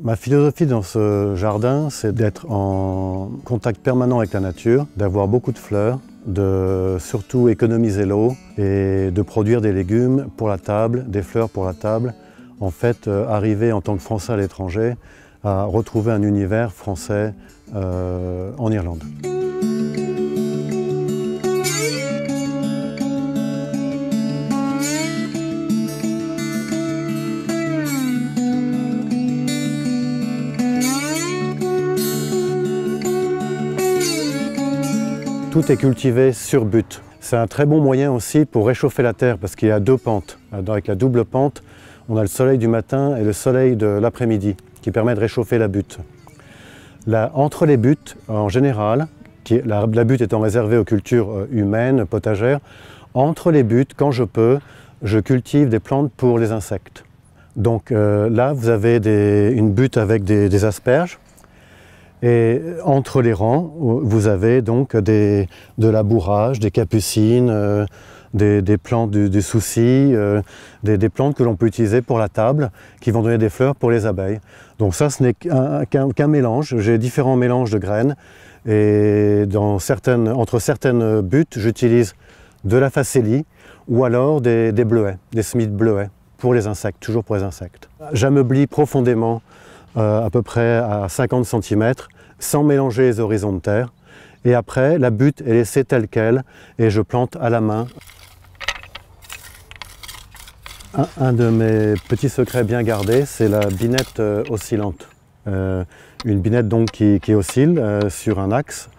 Ma philosophie dans ce jardin, c'est d'être en contact permanent avec la nature, d'avoir beaucoup de fleurs, de surtout économiser l'eau et de produire des légumes pour la table, des fleurs pour la table. En fait, arriver en tant que Français à l'étranger à retrouver un univers français en Irlande. Tout est cultivé sur butte. C'est un très bon moyen aussi pour réchauffer la terre parce qu'il y a deux pentes. Avec la double pente, on a le soleil du matin et le soleil de l'après-midi qui permet de réchauffer la butte. Entre les buttes, en général, la butte étant réservée aux cultures humaines, potagères, entre les buttes, quand je peux, je cultive des plantes pour les insectes. Donc là, vous avez une butte avec des asperges. Et entre les rangs, vous avez donc de l'abourage, des capucines, des plantes du souci, des plantes que l'on peut utiliser pour la table, qui vont donner des fleurs pour les abeilles. Donc ça, ce n'est qu'un mélange. J'ai différents mélanges de graines. Et entre certaines buttes, j'utilise de la facélie ou alors des bleuets, des semis de bleuets, pour les insectes, toujours pour les insectes. J'ameublis profondément à peu près à 50 cm, sans mélanger les horizons de terre. Et après, la butte est laissée telle qu'elle et je plante à la main. Un de mes petits secrets bien gardés, c'est la binette oscillante. Une binette donc qui oscille sur un axe.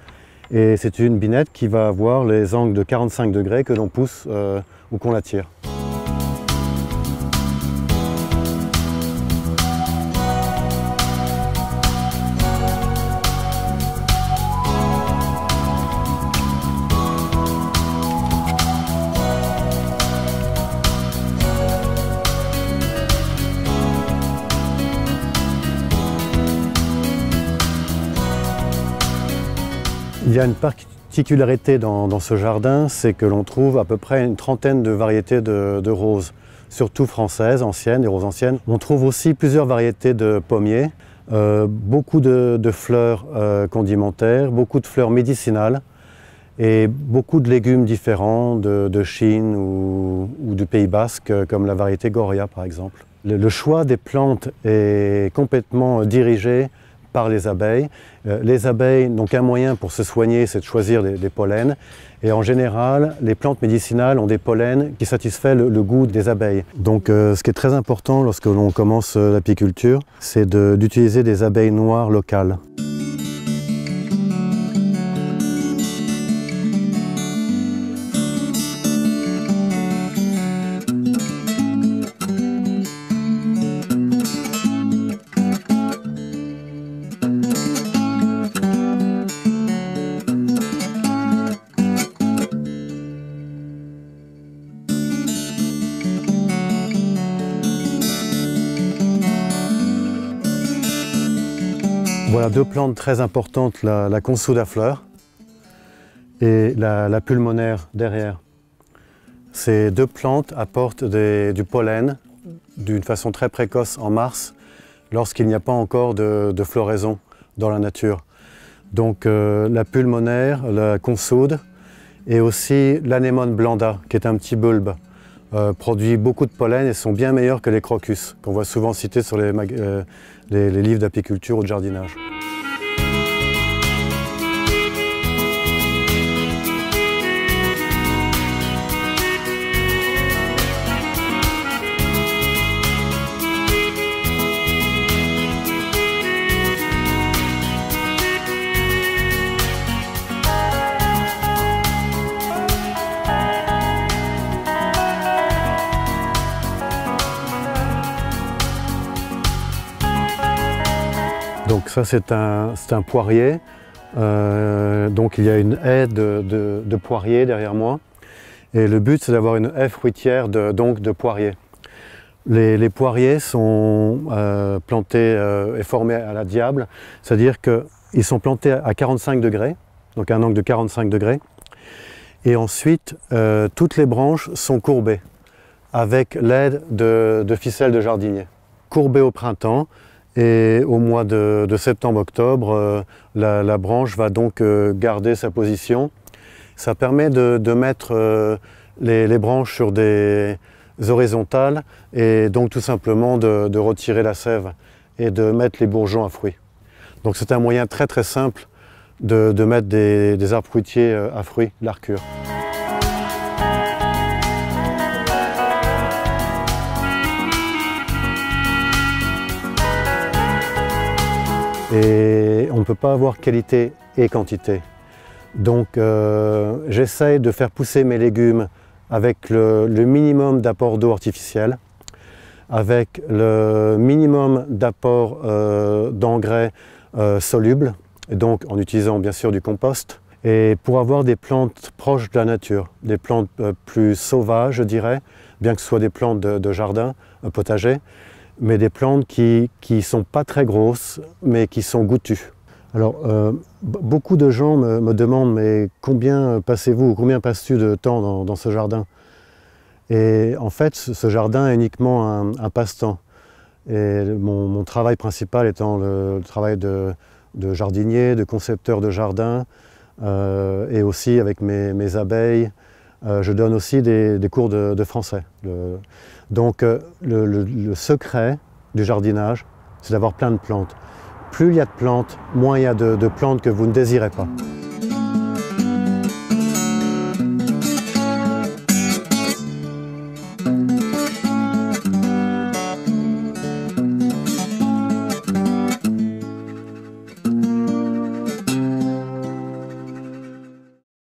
Et c'est une binette qui va avoir les angles de 45 degrés que l'on pousse ou qu'on la tire. Il y a une particularité dans ce jardin, c'est que l'on trouve à peu près une trentaine de variétés de roses, surtout françaises, anciennes, des roses anciennes. On trouve aussi plusieurs variétés de pommiers, beaucoup de fleurs condimentaires, beaucoup de fleurs médicinales et beaucoup de légumes différents de Chine ou du Pays Basque, comme la variété Goria par exemple. Le choix des plantes est complètement dirigé par les abeilles. Les abeilles n'ont qu'un moyen pour se soigner, c'est de choisir des pollens. Et en général, les plantes médicinales ont des pollens qui satisfont le goût des abeilles. Donc ce qui est très important lorsque l'on commence l'apiculture, c'est d'utiliser des abeilles noires locales. Voilà deux plantes très importantes, la consoude à fleurs et la pulmonaire derrière. Ces deux plantes apportent du pollen d'une façon très précoce en mars, lorsqu'il n'y a pas encore de floraison dans la nature. Donc la pulmonaire, la consoude et aussi l'anémone blanda, qui est un petit bulbe, produit beaucoup de pollen et sont bien meilleurs que les crocus, qu'on voit souvent cités sur les livres d'apiculture ou de jardinage. Donc ça c'est un poirier, donc il y a une haie de poiriers derrière moi et le but c'est d'avoir une haie fruitière de poiriers. Les poiriers sont plantés et formés à la diable, c'est-à-dire qu'ils sont plantés à 45 degrés, donc à un angle de 45 degrés Et ensuite, toutes les branches sont courbées avec l'aide de ficelles de jardinier. Courbées au printemps et au mois de septembre-octobre, la branche va donc garder sa position. Ça permet de mettre les branches sur des horizontales et donc tout simplement de retirer la sève et de mettre les bourgeons à fruits. Donc c'est un moyen très très simple de mettre des arbres fruitiers à fruits, l'Arcure. Et on ne peut pas avoir qualité et quantité. Donc j'essaye de faire pousser mes légumes avec le minimum d'apport d'eau artificielle, avec le minimum d'apport d'engrais solubles, donc en utilisant bien sûr du compost, et pour avoir des plantes proches de la nature, des plantes plus sauvages je dirais, bien que ce soit des plantes de jardin, potager, mais des plantes qui ne sont pas très grosses, mais qui sont goûtues. Alors, beaucoup de gens me demandent, mais combien passez-vous, combien passes-tu de temps dans ce jardin? Et en fait, ce jardin est uniquement un passe-temps. Et mon travail principal étant le travail de jardinier, de concepteur de jardin, et aussi avec mes abeilles. Je donne aussi des cours de français. Donc le secret du jardinage, c'est d'avoir plein de plantes. Plus il y a de plantes, moins il y a de plantes que vous ne désirez pas.